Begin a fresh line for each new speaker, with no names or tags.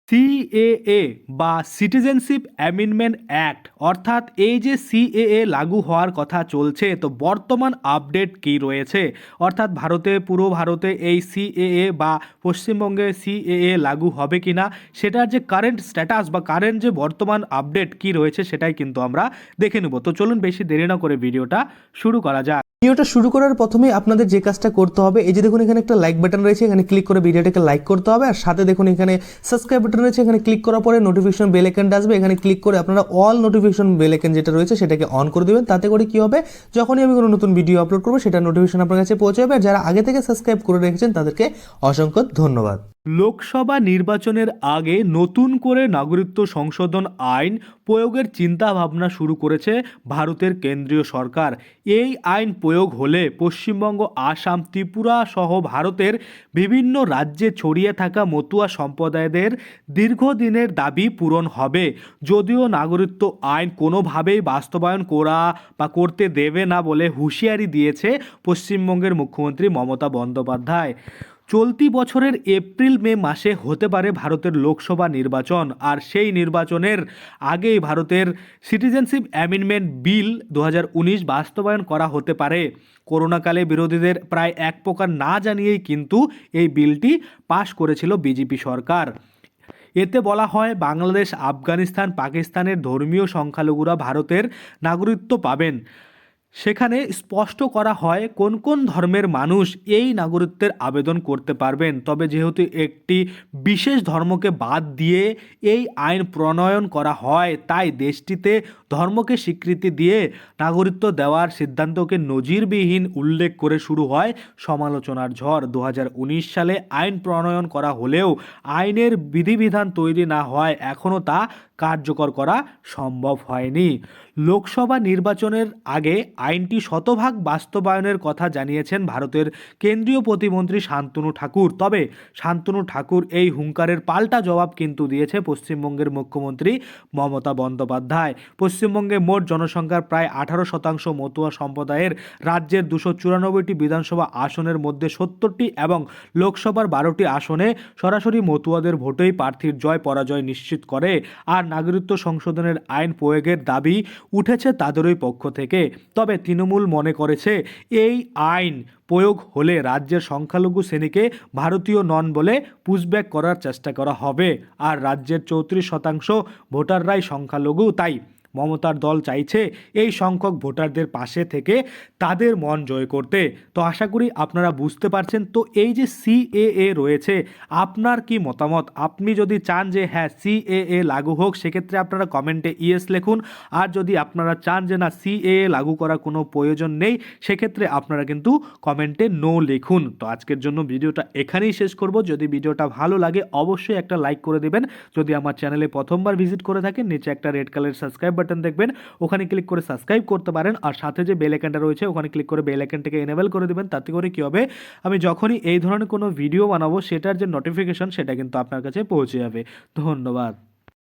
CAA বা citizenship amendment act অর্থাৎ এই যে সিএএ লাগু হওয়ার কথা চলছে, তো বর্তমান আপডেট কী রয়েছে, অর্থাৎ পুরো ভারতে এই সিএএ বা পশ্চিমবঙ্গে সিএএ লাগু হবে কি না, সেটার যে কারেন্ট স্ট্যাটাস বা কারেন্ট যে বর্তমান আপডেট কী রয়েছে সেটাই কিন্তু আমরা দেখে নেব। তো চলুন বেশি দেরি না করে ভিডিওটা শুরু করা যাক।
ভিডিওটা শুরু করার প্রথমে আপনাদের যে কাজটা করতে হবে, এই যে দেখুন এখানে একটা লাইক বাটন রয়েছে, এখানে ক্লিক করে ভিডিওটাকে লাইক করতে হবে। আর সাথে দেখুন এখানে সাবস্ক্রাইব বাটন রয়েছে, এখানে ক্লিক করার পরে নোটিফিকেশন বেল আইকনটা আসবে, এখানে ক্লিক করে আপনারা অল নোটিফিকেশন বেল আইকন যেটা রয়েছে সেটাকে অন করে দেবেন। তাতে করে কি হবে, যখনই আমি কোনো নতুন ভিডিও আপলোড করবো সেটা নোটিফিকেশন আপনার কাছে পৌঁছে যাবে। আর যারা আগে থেকে সাবস্ক্রাইব করে রেখেছেন তাদেরকে অসংখ্য ধন্যবাদ।
লোকসভা নির্বাচনের আগে নতুন করে নাগরিকত্ব সংশোধন আইন প্রয়োগের চিন্তা ভাবনা শুরু করেছে ভারতের কেন্দ্রীয় সরকার। এই আইন প্রয়োগ হলে পশ্চিমবঙ্গ, আসাম, ত্রিপুরা সহ ভারতের বিভিন্ন রাজ্যে ছড়িয়ে থাকা মতুয়া সম্প্রদায়দের দীর্ঘদিনের দাবি পূরণ হবে। যদিও নাগরিকত্ব আইন কোনোভাবেই বাস্তবায়ন করা বা করতে দেবে না বলে হুঁশিয়ারি দিয়েছে পশ্চিমবঙ্গের মুখ্যমন্ত্রী মমতা বন্দ্যোপাধ্যায়। চলতি বছরের এপ্রিল-মে মাসে হতে পারে ভারতের লোকসভা নির্বাচন, আর সেই নির্বাচনের আগেই ভারতের সিটিজেনশিপ অ্যামেন্ডমেন্ট বিল 2019 বাস্তবায়ন করা হতে পারে। করোনাকালে বিরোধীদের প্রায় এক প্রকার না জানিয়েই কিন্তু এই বিলটি পাশ করেছিল বিজেপি সরকার। এতে বলা হয় বাংলাদেশ, আফগানিস্তান, পাকিস্তানের ধর্মীয় সংখ্যালঘুরা ভারতের নাগরিকত্ব পাবেন। সেখানে স্পষ্ট করা হয় কোন কোন ধর্মের মানুষ এই নাগরিকত্বের আবেদন করতে পারবেন। তবে যেহেতু একটি বিশেষ ধর্মকে বাদ দিয়ে এই আইন প্রণয়ন করা হয়, তাই দেশটিতে ধর্মকে স্বীকৃতি দিয়ে নাগরিকত্ব দেওয়ার সিদ্ধান্তকে নজিরবিহীন উল্লেখ করে শুরু হয় সমালোচনার ঝড়। 2019 সালে আইন প্রণয়ন করা হলেও আইনের বিধিবিধান তৈরি না হয় এখনও তা কার্যকর করা সম্ভব হয়নি। লোকসভা নির্বাচনের আগে আইনটি শতভাগ বাস্তবায়নের কথা জানিয়েছেন ভারতের কেন্দ্রীয় প্রতিমন্ত্রী শান্তনু ঠাকুর। তবে শান্তনু ঠাকুর এই হুঙ্কারের পাল্টা জবাব কিন্তু দিয়েছে পশ্চিমবঙ্গের মুখ্যমন্ত্রী মমতা বন্দ্যোপাধ্যায়। পশ্চিমবঙ্গে মোট জনসংখ্যার প্রায় 18% মতুয়া সম্প্রদায়ের রাজ্যের 294টি বিধানসভা আসনের মধ্যে 70টি এবং লোকসভার 12টি আসনে সরাসরি মতুয়াদের ভোটেই প্রার্থীর জয় পরাজয় নিশ্চিত করে। আর নাগরিকত্ব সংশোধনের আইন প্রয়োগের দাবি উঠেছে তাদেরই পক্ষ থেকে। তবে তৃণমূল মনে করেছে এই আইন প্রয়োগ হলে রাজ্যের সংখ্যালঘু শ্রেণীকে ভারতীয় নন বলে পুশব্যাক করার চেষ্টা করা হবে। আর রাজ্যের 34% ভোটাররাই সংখ্যালঘু, তাই মমতার দল চাইছে এই সংখ্যক ভোটারদের পাশে থেকে তাদের মন জয় করতে। তো আশা করি আপনারা বুঝতে পারছেন। তো এই যে সিএএ রয়েছে, আপনার কি মতামত? আপনি যদি চান যে হ্যাঁ সিএএ লাগু হোক, সেক্ষেত্রে আপনারা কমেন্টে ইয়েস লিখুন। আর যদি আপনারা চান যে না সিএএ লাগু করার কোনো প্রয়োজন নেই, সেক্ষেত্রে আপনারা কিন্তু কমেন্টে নো লিখুন। তো আজকের জন্য ভিডিওটা এখানেই শেষ করব। যদি ভিডিওটা ভালো লাগে অবশ্যই একটা লাইক করে দেবেন। যদি আমার চ্যানেলে প্রথমবার ভিজিট করে থাকেন, নিচে একটা রেড কালারের সাবস্ক্রাইব বাটন দেখবেন, ওখানে ক্লিক করে সাবস্ক্রাইব করতে পারেন। আর সাথে যে বেল আইকনটা রয়েছে ওখানে ক্লিক করে বেল আইকনটাকে এনেবল করে দেবেন। তাতে করে কি হবে, আমি যখনই এই ধরনের কোনো ভিডিও বানাবো সেটার যে নোটিফিকেশন সেটা কিন্তু আপনার কাছে পৌঁছে যাবে। ধন্যবাদ।